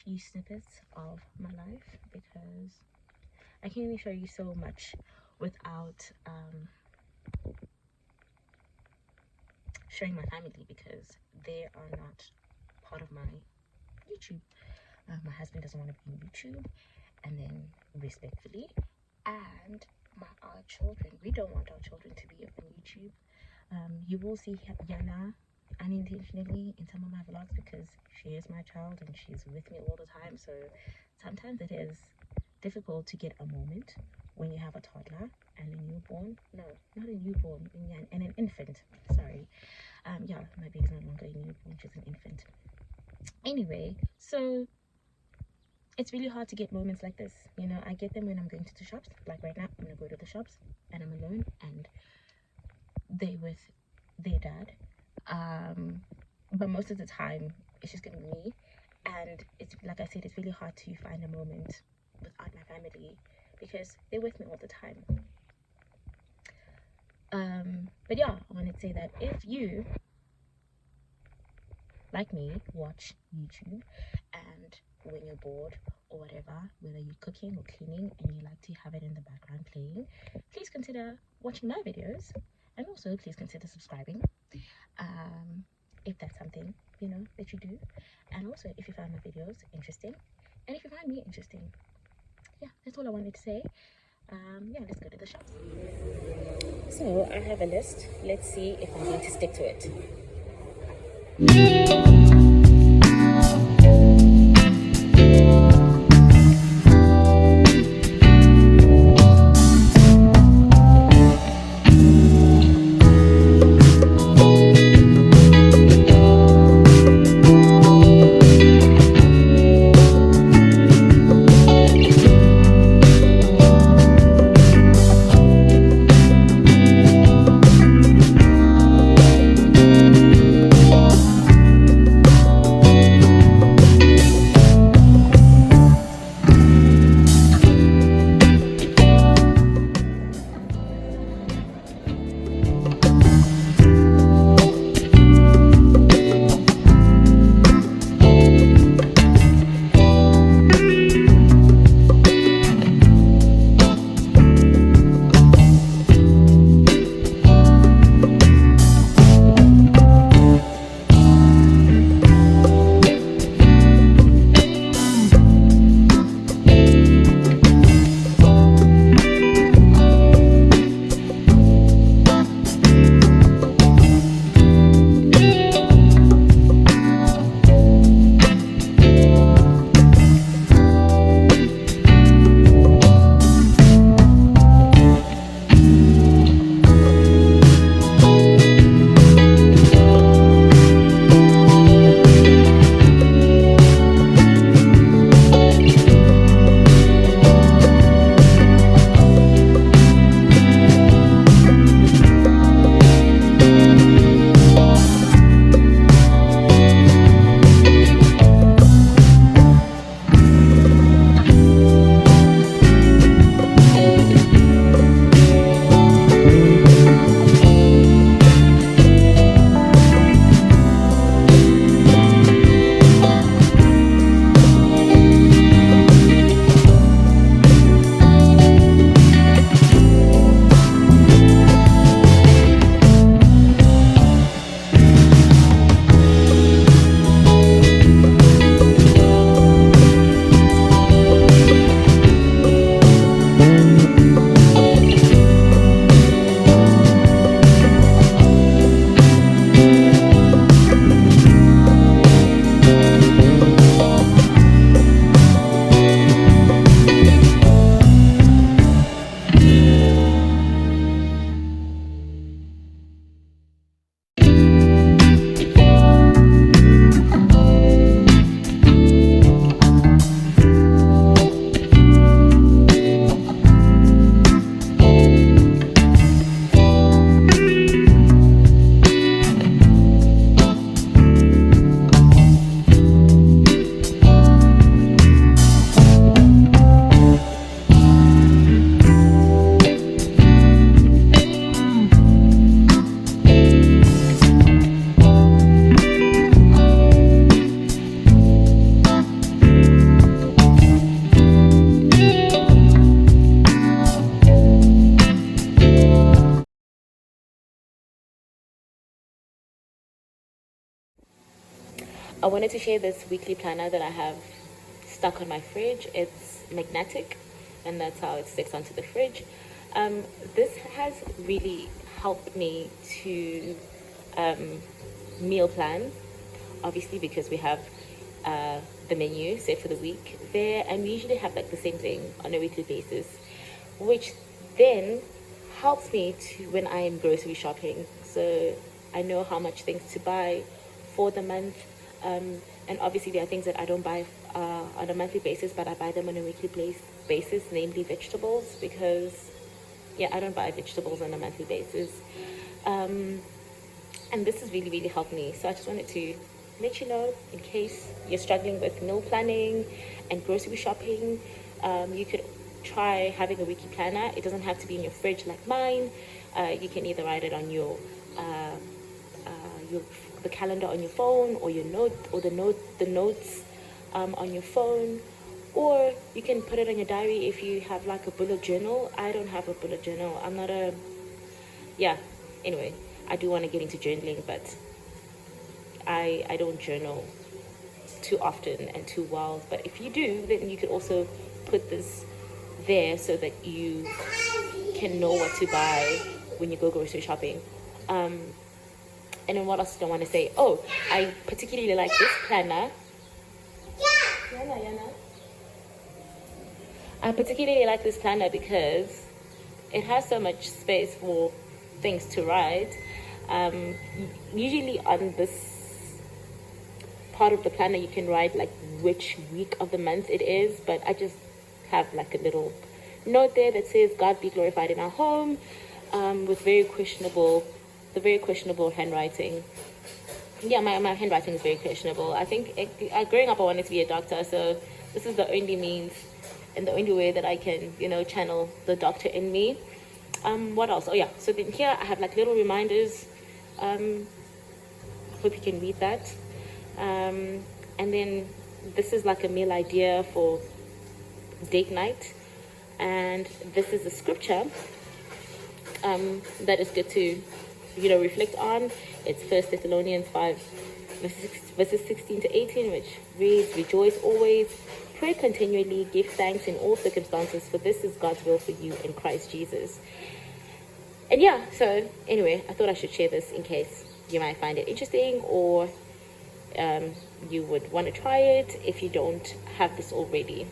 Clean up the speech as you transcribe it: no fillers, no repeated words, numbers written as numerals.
few snippets of my life, because I can't really show you so much without showing my family, because they are not part of my YouTube. My husband doesn't want to be on YouTube, and then respectfully, and our children, we don't want our children to be on YouTube. You will see Yana unintentionally in some of my vlogs, because she is my child and she's with me all the time. So sometimes it is difficult to get a moment when you have a toddler and a newborn. No, not a newborn, and an infant. Sorry. Yeah, my baby's no longer a newborn, she's an infant. Anyway, so it's really hard to get moments like this. You know, I get them when I'm going to the shops. Like right now, I'm gonna go to the shops and I'm alone, and they with their dad. But most of the time it's just gonna be me, and it's like I said, it's really hard to find a moment without my family, because they're with me all the time. But yeah, I wanted to say that if you, like me, watch YouTube, and when you're bored or whatever, whether you're cooking or cleaning and you like to have it in the background playing, please consider watching my videos, and also please consider subscribing, if that's something, you know, that you do. And also if you find my videos interesting, and if you find me interesting. Yeah, that's all I wanted to say. Yeah, let's go to the shops. So I have a list. Let's see if I'm going to stick to it. I wanted to share this weekly planner that I have stuck on my fridge. It's magnetic, and that's how it sticks onto the fridge. This has really helped me to meal plan, obviously, because we have the menu set for the week there, and we usually have like the same thing on a weekly basis, which then helps me to when I am grocery shopping. So I know how much things to buy for the month, and obviously there are things that I don't buy on a monthly basis, but I buy them on a weekly basis, namely vegetables, because yeah, I don't buy vegetables on a monthly basis. And this has really, really helped me. So I just wanted to let you know, in case you're struggling with meal planning and grocery shopping, you could try having a weekly planner. It doesn't have to be in your fridge like mine. You can either write it on the calendar on your phone, or the notes on your phone, or you can put it on your diary if you have like a bullet journal. I don't have a bullet journal. I'm not a yeah. Anyway, I do want to get into journaling, but I don't journal too often and too well. But if you do, then you could also put this there so that you can know what to buy when you go grocery shopping. And then what else do I want to say? Oh, I particularly like this planner. Yana. I particularly like this planner because it has so much space for things to write. Usually on this part of the planner you can write like which week of the month it is, but I just have like a little note there that says God be glorified in our home, with very questionable handwriting. Yeah, my handwriting is very questionable. I think growing up I wanted to be a doctor, so this is the only means and the only way that I can, channel the doctor in me. What else? Oh yeah, so then here I have like little reminders. Hope you can read that. And then this is like a meal idea for date night, and this is a scripture that is good to reflect on. It's 1 Thessalonians 5 verses 16 to 18, which reads, "Rejoice always, pray continually, give thanks in all circumstances, for this is God's will for you in Christ Jesus." And yeah, so anyway, I thought I should share this in case you might find it interesting, or you would want to try it if you don't have this already.